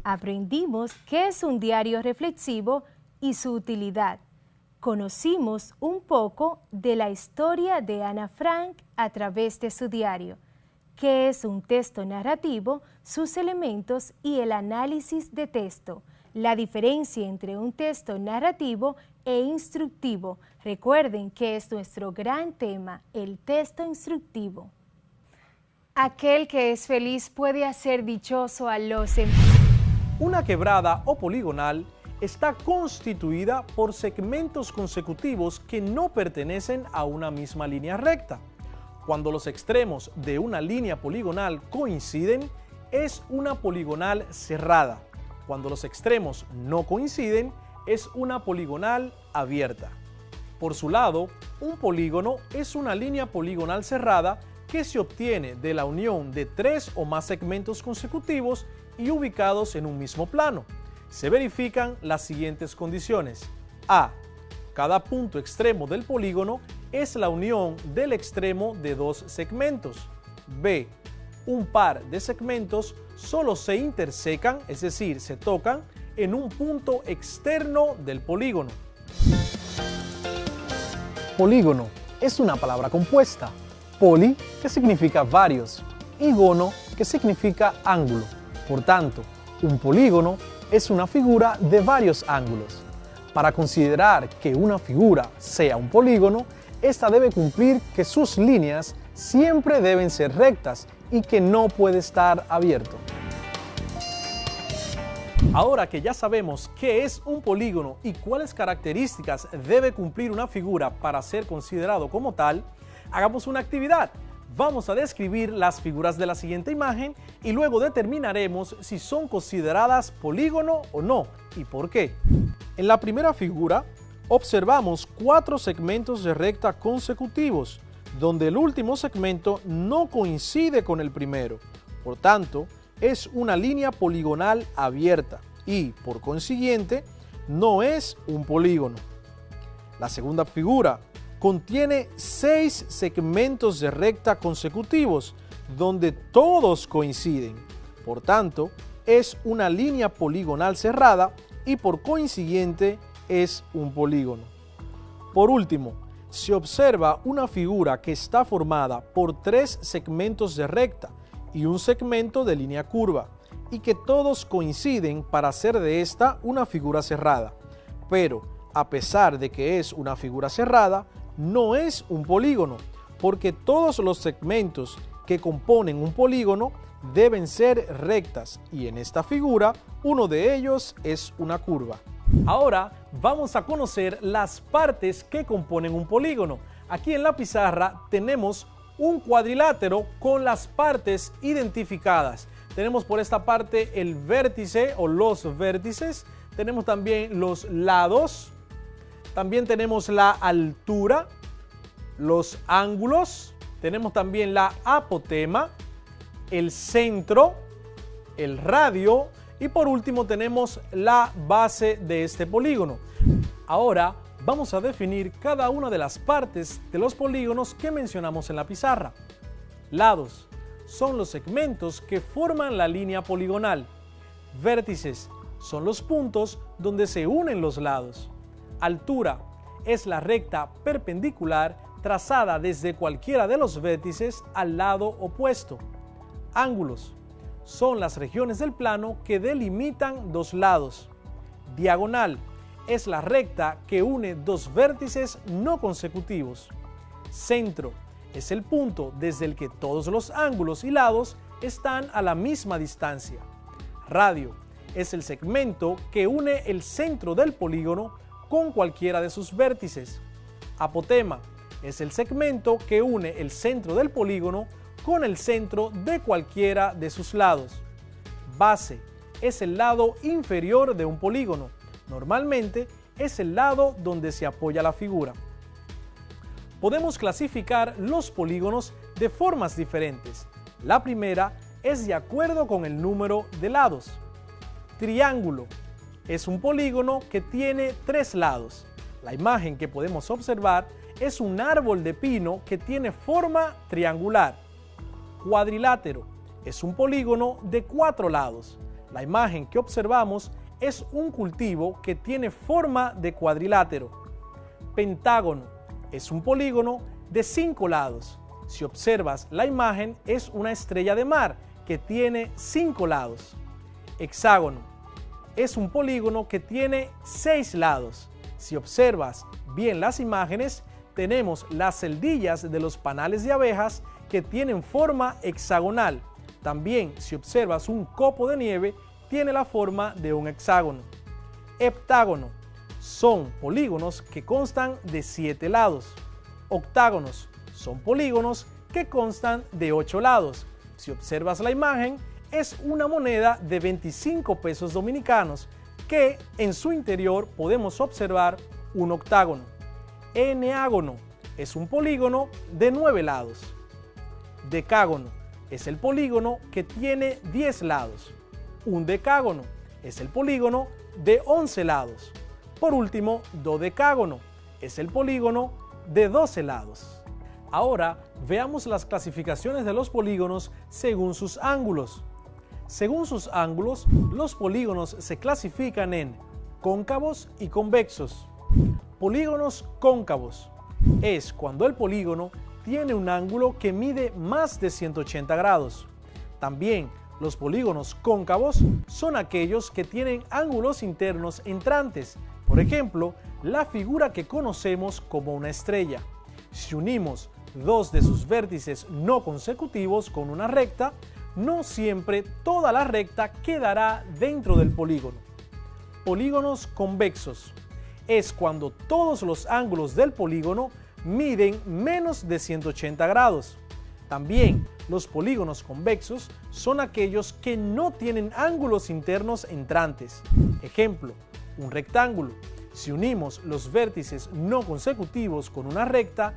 Aprendimos qué es un diario reflexivo y su utilidad. Conocimos un poco de la historia de Ana Frank a través de su diario, qué es un texto narrativo, sus elementos y el análisis de texto, la diferencia entre un texto narrativo e instructivo. Recuerden que es nuestro gran tema, el texto instructivo. Aquel que es feliz puede hacer dichoso a los... Una quebrada o poligonal está constituida por segmentos consecutivos que no pertenecen a una misma línea recta. Cuando los extremos de una línea poligonal coinciden, es una poligonal cerrada. Cuando los extremos no coinciden, es una poligonal abierta. Por su lado, un polígono es una línea poligonal cerrada que se obtiene de la unión de tres o más segmentos consecutivos y ubicados en un mismo plano. Se verifican las siguientes condiciones. A. Cada punto extremo del polígono es la unión del extremo de dos segmentos. B. Un par de segmentos solo se intersecan, es decir, se tocan, en un punto externo del polígono. Polígono es una palabra compuesta. Poli, que significa varios, y gono, que significa ángulo. Por tanto, un polígono es una figura de varios ángulos. Para considerar que una figura sea un polígono, esta debe cumplir que sus líneas siempre deben ser rectas y que no puede estar abierto. Ahora que ya sabemos qué es un polígono y cuáles características debe cumplir una figura para ser considerado como tal, hagamos una actividad. Vamos a describir las figuras de la siguiente imagen y luego determinaremos si son consideradas polígono o no y por qué. En la primera figura observamos 4 segmentos de recta consecutivos, donde el último segmento no coincide con el primero. Por tanto, es una línea poligonal abierta y, por consiguiente, no es un polígono. La segunda figura contiene 6 segmentos de recta consecutivos, donde todos coinciden. Por tanto, es una línea poligonal cerrada y por consiguiente es un polígono. Por último, se observa una figura que está formada por 3 segmentos de recta y un segmento de línea curva, y que todos coinciden para hacer de esta una figura cerrada. Pero, a pesar de que es una figura cerrada, no es un polígono, porque todos los segmentos que componen un polígono deben ser rectas, y en esta figura uno de ellos es una curva. Ahora vamos a conocer las partes que componen un polígono. Aquí en la pizarra tenemos un cuadrilátero con las partes identificadas. Tenemos por esta parte el vértice o los vértices, tenemos también los lados, también tenemos la altura, los ángulos, tenemos también la apotema, el centro, el radio y por último tenemos la base de este polígono. Ahora vamos a definir cada una de las partes de los polígonos que mencionamos en la pizarra. Lados son los segmentos que forman la línea poligonal. Vértices son los puntos donde se unen los lados. Altura es la recta perpendicular trazada desde cualquiera de los vértices al lado opuesto. Ángulos son las regiones del plano que delimitan dos lados. Diagonal es la recta que une dos vértices no consecutivos. Centro es el punto desde el que todos los ángulos y lados están a la misma distancia. Radio es el segmento que une el centro del polígono con cualquiera de sus vértices. Apotema es el segmento que une el centro del polígono con el centro de cualquiera de sus lados. Base es el lado inferior de un polígono. Normalmente es el lado donde se apoya la figura. Podemos clasificar los polígonos de formas diferentes. La primera es de acuerdo con el número de lados. Triángulo es un polígono que tiene 3 lados. La imagen que podemos observar es un árbol de pino que tiene forma triangular. Cuadrilátero es un polígono de 4 lados. La imagen que observamos es un cultivo que tiene forma de cuadrilátero. Pentágono es un polígono de 5 lados. Si observas la imagen, es una estrella de mar que tiene 5 lados. Hexágono es un polígono que tiene 6 lados. Si observas bien las imágenes, tenemos las celdillas de los panales de abejas que tienen forma hexagonal. También, si observas un copo de nieve, tiene la forma de un hexágono. Heptágono son polígonos que constan de 7 lados. Octágonos son polígonos que constan de 8 lados. Si observas la imagen, es una moneda de 25 pesos dominicanos que en su interior podemos observar un octágono. Eneágono es un polígono de 9 lados. Decágono es el polígono que tiene 10 lados. Un decágono es el polígono de 11 lados. Por último, dodecágono es el polígono de 12 lados. Ahora veamos las clasificaciones de los polígonos según sus ángulos. Según sus ángulos, los polígonos se clasifican en cóncavos y convexos. Polígonos cóncavos es cuando el polígono tiene un ángulo que mide más de 180 grados. También los polígonos cóncavos son aquellos que tienen ángulos internos entrantes. Por ejemplo, la figura que conocemos como una estrella. Si unimos dos de sus vértices no consecutivos con una recta, no siempre toda la recta quedará dentro del polígono. Polígonos convexos es cuando todos los ángulos del polígono miden menos de 180 grados. También los polígonos convexos son aquellos que no tienen ángulos internos entrantes. Ejemplo, un rectángulo. Si unimos los vértices no consecutivos con una recta,